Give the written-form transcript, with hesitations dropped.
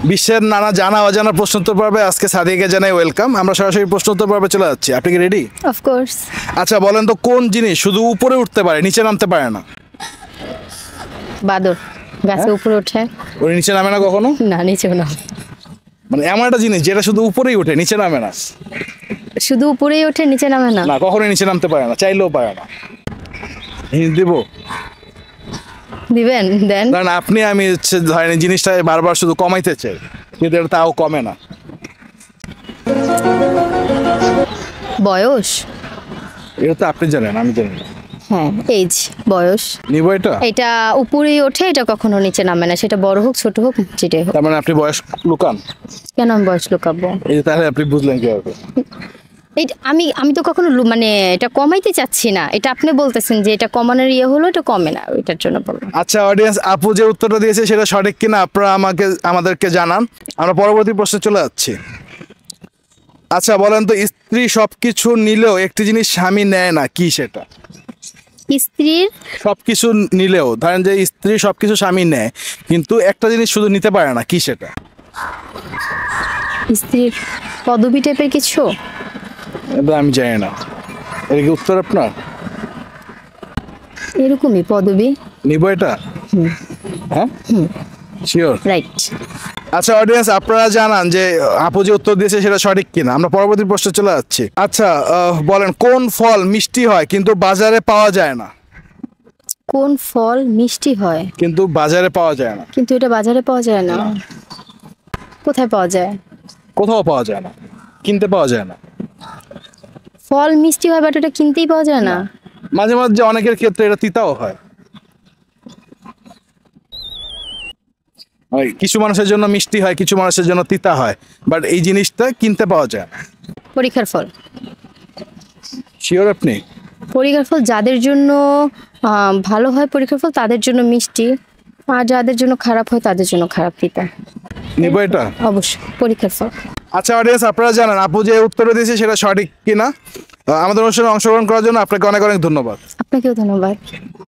বিশ্বের নানা জানা অজানা প্রশ্নোত্তর পর্বে আজকে সাদিয়াকে জানাই ওয়েলকাম। আমরা সরাসরি প্রশ্নোত্তর পর্বে চলে যাচ্ছি। আপনি কি রেডি? Of course. আচ্ছা বলেন তো, কোন জিনিস শুধু উপরে উঠতে পারে নিচে নামতে পারে না? বাদর গাছে উপরে ওঠে, ওর নিচে নামে না কখনো? না নিচেও না, মানে এমন একটা জিনিস যেটা শুধু উপরেই ওঠে নিচে নামে না। শুধু উপরেই ওঠে নিচে নামে না। না, কখনোই নিচে নামতে পারে না, চাইলেও পারে না। হিন্ট দিব? দিবেন দেন। কারণ আপনি আমি হচ্ছে ধরেন এই জিনিসটা বারবার শুধু কমাইতে চাই, কিন্তু এটা তাও কমে না। বয়স? এটা তো আপনি জানেন, আমি জানি না। হ্যাঁ, এজ, বয়স। নিব এটা? এটা উপরেই ওঠে, এটা কখনো নিচে নামে না, সেটা বড় হোক ছোট হোক যেটাই হোক। তার মানে আপনি বয়স লুকান? কেন আমি বয়স লুকাবো? এই যে তাহলে আপনি বুঝলেন কিভাবে? এটা আমি তো কখনো মানে এটা কমাইতে চাচ্ছি না, এটা আপনি বলতেছেন যে এটা কমানোর ইয়ে হলো, এটা কমে না, ওইটার জন্য বললাম। আচ্ছা অডিয়েন্স, আপু যে উত্তরটা দিয়েছে সেটা সঠিক কিনা আপনারা আমাদেরকে জানান। আমরা পরবর্তী প্রশ্নে চলে যাচ্ছি। আচ্ছা বলেন তো, স্ত্রী সবকিছু নিলেও একটি জিনিস স্বামী নেয় না, কি সেটা? স্ত্রীর সবকিছু নিলেও ধরেন যে স্ত্রী সবকিছু স্বামী নেয়, কিন্তু একটা জিনিস শুধু নিতে পারে না, কি সেটা? স্ত্রীর পদবি টাইপের কিছু? এটা আমি জানি না। এটা কি উত্তর আপনার? এরকমই পদবি। নিব এটা? হ্যাঁ, শিওর? রাইট। আচ্ছা অডিয়েন্স, আপনারা জানান যে আপু যে উত্তর দিয়েছে সেটা সঠিক কিনা। আমরা পরবর্তী প্রশ্নে চলে যাচ্ছি। আচ্ছা বলেন, কোন ফল মিষ্টি হয় কিন্তু বাজারে পাওয়া যায় না? কোন ফল মিষ্টি হয় কিন্তু বাজারে পাওয়া যায় না? কিন্তু এটা বাজারে পাওয়া যায় না? কোথায় পাওয়া যায়? কোথাও পাওয়া যায় না, কিনতে পাওয়া যায় না। ফল মিষ্টি হয় বাট এটা কিনতেই পাওয়া যায় না। মাঝে মাঝে অনেকের ক্ষেত্রে এটা তিতাও হয়। মানে কিছু মানুষের জন্য মিষ্টি হয়, কিছু মানুষের জন্য তিতা হয়, বাট এই জিনিসটা কিনতে পাওয়া যায় না। পরীক্ষার ফল? শিওর আপনি? পরীক্ষার ফল যাদের জন্য ভালো হয় পরীক্ষার ফল তাদের জন্য মিষ্টি, আর যাদের জন্য খারাপ হয় তাদের জন্য খারাপ, তিতা। নিব এটা? অবশ্যই পরীক্ষার ফল। আচ্ছা অডিয়েন্স, আপনারা জানান আপু যে উত্তর দিয়েছে সেটা সঠিক কিনা। আমাদের অনুষ্ঠানে অংশগ্রহণ করার জন্য আপনাকে অনেক অনেক ধন্যবাদ। আপনাকেও ধন্যবাদ।